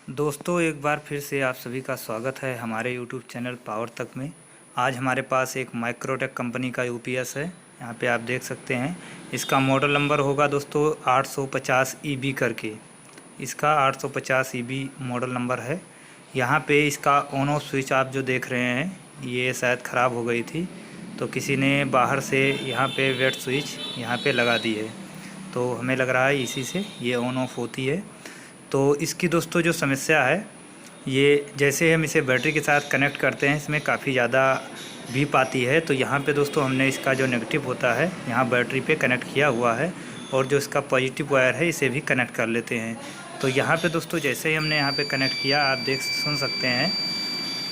दोस्तों एक बार फिर से आप सभी का स्वागत है हमारे YouTube चैनल पावर तक में। आज हमारे पास एक माइक्रोटेक कंपनी का यूपीएस है। यहाँ पे आप देख सकते हैं इसका मॉडल नंबर होगा दोस्तों 850 EB करके। इसका 850 EB मॉडल नंबर है। यहाँ पे इसका ऑन ऑफ स्विच आप जो देख रहे हैं ये शायद ख़राब हो गई थी, तो किसी ने बाहर से यहाँ पे वेट स्विच यहाँ पे लगा दी है, तो हमें लग रहा है इसी से ये ऑन ऑफ होती है। तो इसकी दोस्तों जो समस्या है, ये जैसे हम इसे बैटरी के साथ कनेक्ट करते हैं इसमें काफ़ी ज़्यादा बीप आती है। तो यहाँ पे दोस्तों हमने इसका जो नेगेटिव होता है यहाँ बैटरी पे कनेक्ट किया हुआ है, और जो इसका पॉजिटिव वायर है इसे भी कनेक्ट कर लेते हैं। तो यहाँ पे दोस्तों जैसे ही हमने यहाँ पे कनेक्ट किया आप सुन सकते हैं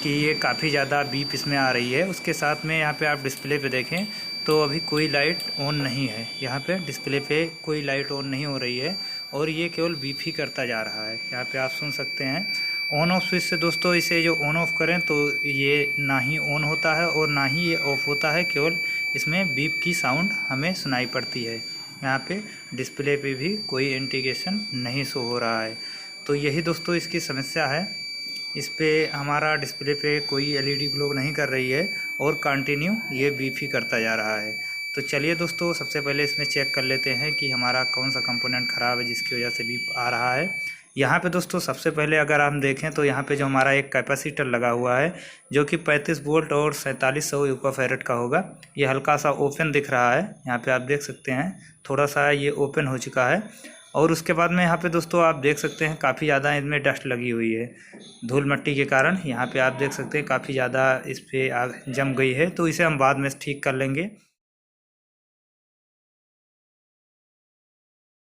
कि ये काफ़ी ज़्यादा बीप इसमें आ रही है। उसके साथ में यहाँ पे आप डिस्प्ले पे देखें तो अभी कोई लाइट ऑन नहीं है, यहाँ पे डिस्प्ले पे कोई लाइट ऑन नहीं हो रही है और ये केवल बीप ही करता जा रहा है। यहाँ पे आप सुन सकते हैं ऑन ऑफ स्विच से दोस्तों इसे जो ऑन ऑफ करें तो ये ना ही ऑन होता है और ना ही ये ऑफ होता है, केवल इसमें बीप की साउंड हमें सुनाई पड़ती है। यहाँ पे डिस्प्ले पे भी कोई इंडिकेशन नहीं शो हो रहा है। तो यही दोस्तों इसकी समस्या है। इस पे हमारा डिस्प्ले पे कोई एलईडी ग्लो नहीं कर रही है और कंटिन्यू ये बीप ही करता जा रहा है। तो चलिए दोस्तों सबसे पहले इसमें चेक कर लेते हैं कि हमारा कौन सा कंपोनेंट ख़राब है जिसकी वजह से बीप आ रहा है। यहाँ पे दोस्तों सबसे पहले अगर हम देखें तो यहाँ पे जो हमारा एक कैपेसिटर लगा हुआ है जो कि 35 वोल्ट और 4700 पिकोफैरेड का होगा, ये हल्का सा ओपन दिख रहा है। यहाँ पे आप देख सकते हैं थोड़ा सा ये ओपन हो चुका है। और उसके बाद में यहाँ पे दोस्तों आप देख सकते हैं काफ़ी ज़्यादा इसमें डस्ट लगी हुई है धूल मिट्टी के कारण। यहाँ पे आप देख सकते हैं काफ़ी ज़्यादा इस पे आग जम गई है, तो इसे हम बाद में ठीक कर लेंगे।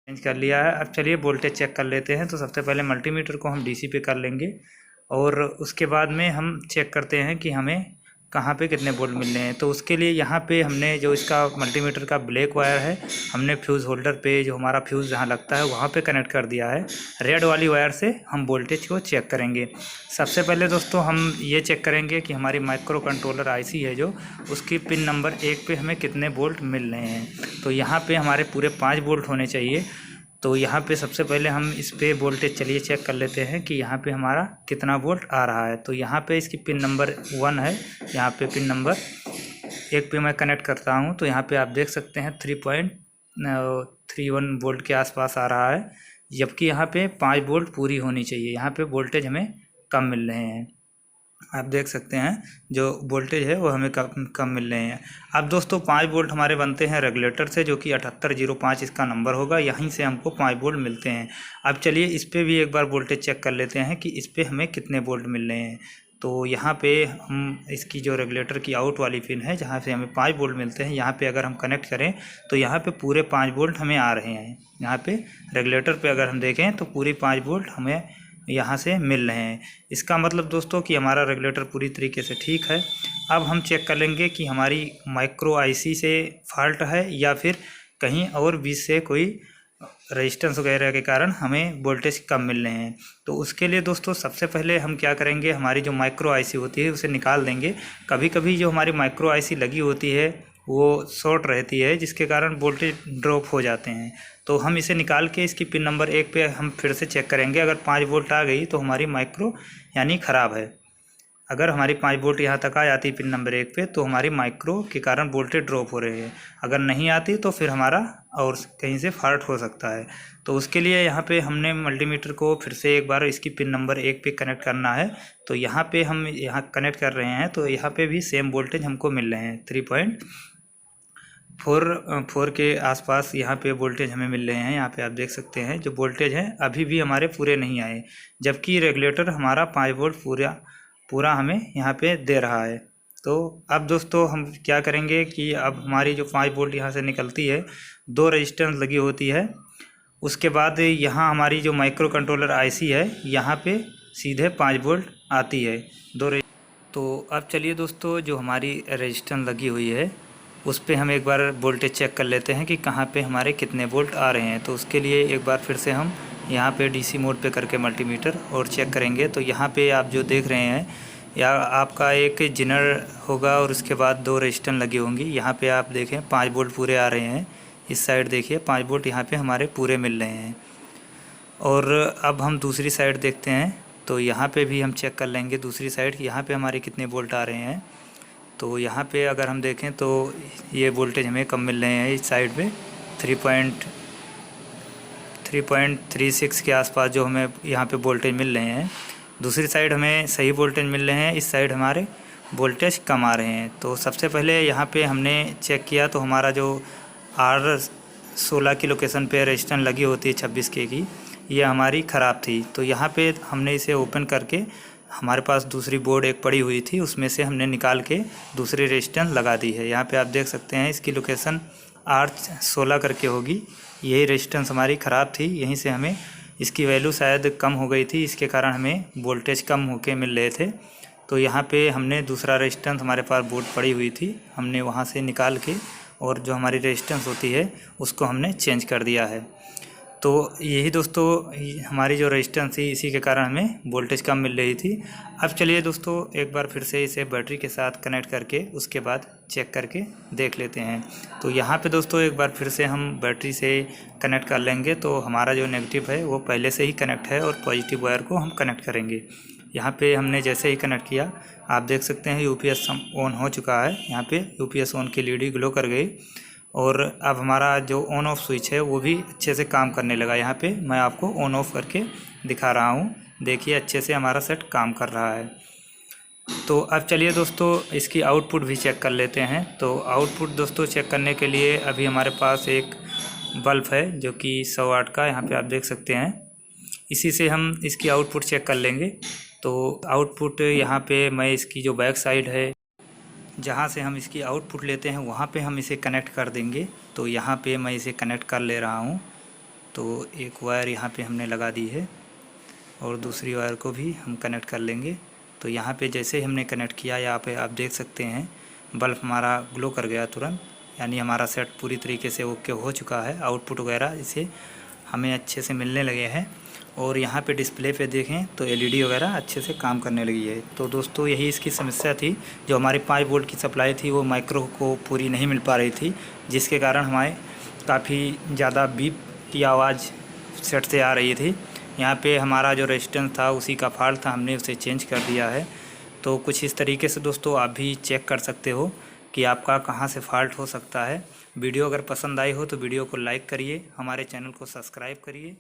चेंज कर लिया है। अब चलिए वोल्टेज चेक कर लेते हैं। तो सबसे पहले मल्टीमीटर को हम डीसी पे कर लेंगे और उसके बाद में हम चेक करते हैं कि हमें कहाँ पे कितने वोल्ट मिल रहे हैं। तो उसके लिए यहाँ पे हमने जो इसका मल्टीमीटर का ब्लैक वायर है हमने फ्यूज़ होल्डर पे जो हमारा फ्यूज़ जहाँ लगता है वहाँ पे कनेक्ट कर दिया है। रेड वाली वायर से हम वोल्टेज को चेक करेंगे। सबसे पहले दोस्तों हम ये चेक करेंगे कि हमारी माइक्रो कंट्रोलर आईसी है जो उसकी पिन नंबर 1 पे हमें कितने वोल्ट मिल रहे हैं। तो यहाँ पे हमारे पूरे 5 वोल्ट होने चाहिए। तो यहाँ पे सबसे पहले हम इस पे वोल्टेज चलिए चेक कर लेते हैं कि यहाँ पे हमारा कितना वोल्ट आ रहा है। तो यहाँ पे इसकी पिन नंबर 1 है, यहाँ पे पिन नंबर 1 पे मैं कनेक्ट करता हूँ तो यहाँ पे आप देख सकते हैं 3.31 वोल्ट के आसपास आ रहा है, जबकि यहाँ पे 5 वोल्ट पूरी होनी चाहिए। यहाँ पे वोल्टेज हमें कम मिल रहे हैं। आप देख सकते हैं जो वोल्टेज है वो हमें कम मिल रहे हैं। अब दोस्तों 5 वोल्ट हमारे बनते हैं रेगुलेटर से, जो कि 7805 इसका नंबर होगा, यहीं से हमको 5 वोल्ट मिलते हैं। अब चलिए इस पर भी एक बार वोल्टेज चेक कर लेते हैं कि इस पर हमें कितने वोल्ट मिल रहे हैं। तो यहाँ पे हम इसकी जो रेगुलेटर की आउट वाली पिन है जहाँ से हमें 5 वोल्ट मिलते हैं, यहाँ पे अगर हम कनेक्ट करें तो यहाँ पे पूरे 5 वोल्ट हमें आ रहे हैं। यहाँ पे रेगुलेटर पे अगर हम देखें तो पूरी 5 वोल्ट हमें यहाँ से मिल रहे हैं। इसका मतलब दोस्तों कि हमारा रेगुलेटर पूरी तरीके से ठीक है। अब हम चेक कर लेंगे कि हमारी माइक्रो आईसी से फॉल्ट है या फिर कहीं और बीच से कोई रेजिस्टेंस वगैरह के कारण हमें वोल्टेज कम मिल रहे हैं। तो उसके लिए दोस्तों सबसे पहले हम क्या करेंगे, हमारी जो माइक्रो आईसी होती है उसे निकाल देंगे। कभी कभी जो हमारी माइक्रो आईसी लगी होती है वो शॉर्ट रहती है जिसके कारण वोल्टेज ड्रॉप हो जाते हैं। तो हम इसे निकाल के इसकी पिन नंबर 1 पे हम फिर से चेक करेंगे। अगर 5 वोल्ट आ गई तो हमारी माइक्रो यानी ख़राब है। अगर हमारी 5 वोल्ट यहाँ तक आ जाती पिन नंबर 1 पे तो हमारी माइक्रो के कारण वोल्टेज ड्रॉप हो रहे हैं। अगर नहीं आती तो फिर हमारा और कहीं से फॉल्ट हो सकता है। तो उसके लिए यहाँ पे हमने मल्टीमीटर को फिर से एक बार इसकी पिन नंबर 1 पे कनेक्ट करना है। तो यहाँ पे हम यहाँ कनेक्ट कर रहे हैं तो यहाँ पे भी सेम वोल्टेज हमको मिल रहे हैं। 3.4 के आसपास यहाँ पे वोल्टेज हमें मिल रहे हैं। यहाँ पे आप देख सकते हैं जो वोल्टेज है अभी भी हमारे पूरे नहीं आए, जबकि रेगुलेटर हमारा 5 वोल्ट पूरा हमें यहाँ पे दे रहा है। तो अब दोस्तों हम क्या करेंगे कि अब हमारी जो 5 वोल्ट यहाँ से निकलती है, 2 रेजिस्टेंस लगी होती है। उसके बाद यहाँ हमारी जो माइक्रो कंट्रोलर आईसी है यहाँ पे सीधे 5 वोल्ट आती है। तो अब चलिए दोस्तों जो हमारी रेजिस्टेंस लगी हुई है उस पर हम एक बार वोल्टेज चेक कर लेते हैं कि कहाँ पे हमारे कितने वोल्ट आ रहे हैं। तो उसके लिए एक बार फिर से हम यहाँ पे डीसी मोड पे करके मल्टीमीटर और चेक करेंगे। तो यहाँ पे आप जो देख रहे हैं या आपका एक जिनर होगा और उसके बाद 2 रेजिस्टेंस लगी होंगी। यहाँ पे आप देखें 5 वोल्ट पूरे आ रहे हैं। इस साइड देखिए 5 वोल्ट यहाँ पे हमारे पूरे मिल रहे हैं। और अब हम दूसरी साइड देखते हैं तो यहाँ पे भी हम चेक कर लेंगे दूसरी साइड कि यहाँ पे हमारे कितने वोल्ट आ रहे हैं। तो यहाँ पे अगर हम देखें तो ये वोल्टेज हमें कम मिल रहे हैं इस साइड पे 3.36 के आसपास जो हमें यहाँ पे वोल्टेज मिल रहे हैं। दूसरी साइड हमें सही वोल्टेज मिल रहे हैं, इस साइड हमारे वोल्टेज कम आ रहे हैं। तो सबसे पहले यहाँ पे हमने चेक किया तो हमारा जो R16 की लोकेशन पे रेजिस्टेंस लगी होती है 26 के की, ये हमारी ख़राब थी। तो यहाँ पे हमने इसे ओपन करके, हमारे पास दूसरी बोर्ड एक पड़ी हुई थी, उसमें से हमने निकाल के दूसरी रेजिस्टेंस लगा दी है। यहाँ पे आप देख सकते हैं इसकी लोकेशन R16 करके होगी। यही रेजिस्टेंस हमारी ख़राब थी, यहीं से हमें इसकी वैल्यू शायद कम हो गई थी, इसके कारण हमें वोल्टेज कम होके मिल रहे थे। तो यहाँ पे हमने दूसरा रेजिस्टेंस, हमारे पास बोर्ड पड़ी हुई थी, हमने वहाँ से निकाल के और जो हमारी रेजिस्टेंस होती है उसको हमने चेंज कर दिया है। तो यही दोस्तों हमारी जो रेजिस्टेंस थी, इसी के कारण हमें वोल्टेज कम मिल रही थी। अब चलिए दोस्तों एक बार फिर से इसे बैटरी के साथ कनेक्ट करके उसके बाद चेक करके देख लेते हैं। तो यहाँ पे दोस्तों एक बार फिर से हम बैटरी से कनेक्ट कर लेंगे। तो हमारा जो नेगेटिव है वो पहले से ही कनेक्ट है और पॉजिटिव वायर को हम कनेक्ट करेंगे। यहाँ पे हमने जैसे ही कनेक्ट किया, आप देख सकते हैं यूपीएस ऑन हो चुका है। यहाँ पे यूपीएस ऑन की LED ग्लो कर गई और अब हमारा जो ऑन ऑफ स्विच है वो भी अच्छे से काम करने लगा। यहाँ पे मैं आपको ऑन ऑफ करके दिखा रहा हूँ, देखिए अच्छे से हमारा सेट काम कर रहा है। तो अब चलिए दोस्तों इसकी आउटपुट भी चेक कर लेते हैं। तो आउटपुट दोस्तों चेक करने के लिए अभी हमारे पास एक बल्ब है जो कि 100 वाट का, यहाँ पे आप देख सकते हैं। इसी से हम इसकी आउटपुट चेक कर लेंगे। तो आउटपुट यहाँ पे मैं इसकी जो बैक साइड है, जहाँ से हम इसकी आउटपुट लेते हैं, वहाँ पे हम इसे कनेक्ट कर देंगे। तो यहाँ पे मैं इसे कनेक्ट कर ले रहा हूँ। तो एक वायर यहाँ पे हमने लगा दी है और दूसरी वायर को भी हम कनेक्ट कर लेंगे। तो यहाँ पे जैसे ही हमने कनेक्ट किया, यहाँ पे आप देख सकते हैं बल्ब हमारा ग्लो कर गया तुरंत, यानी हमारा सेट पूरी तरीके से ओके हो चुका है। आउटपुट वगैरह इसे हमें अच्छे से मिलने लगे हैं और यहाँ पे डिस्प्ले पे देखें तो LED वगैरह अच्छे से काम करने लगी है। तो दोस्तों यही इसकी समस्या थी, जो हमारी 5 वोल्ट की सप्लाई थी वो माइक्रो को पूरी नहीं मिल पा रही थी, जिसके कारण हमारे काफ़ी ज़्यादा बीप की आवाज़ सेट से आ रही थी। यहाँ पे हमारा जो रेजिस्टेंस था उसी का फॉल्ट था, हमने उसे चेंज कर दिया है। तो कुछ इस तरीके से दोस्तों आप भी चेक कर सकते हो कि आपका कहाँ से फॉल्ट हो सकता है। वीडियो अगर पसंद आई हो तो वीडियो को लाइक करिए, हमारे चैनल को सब्सक्राइब करिए।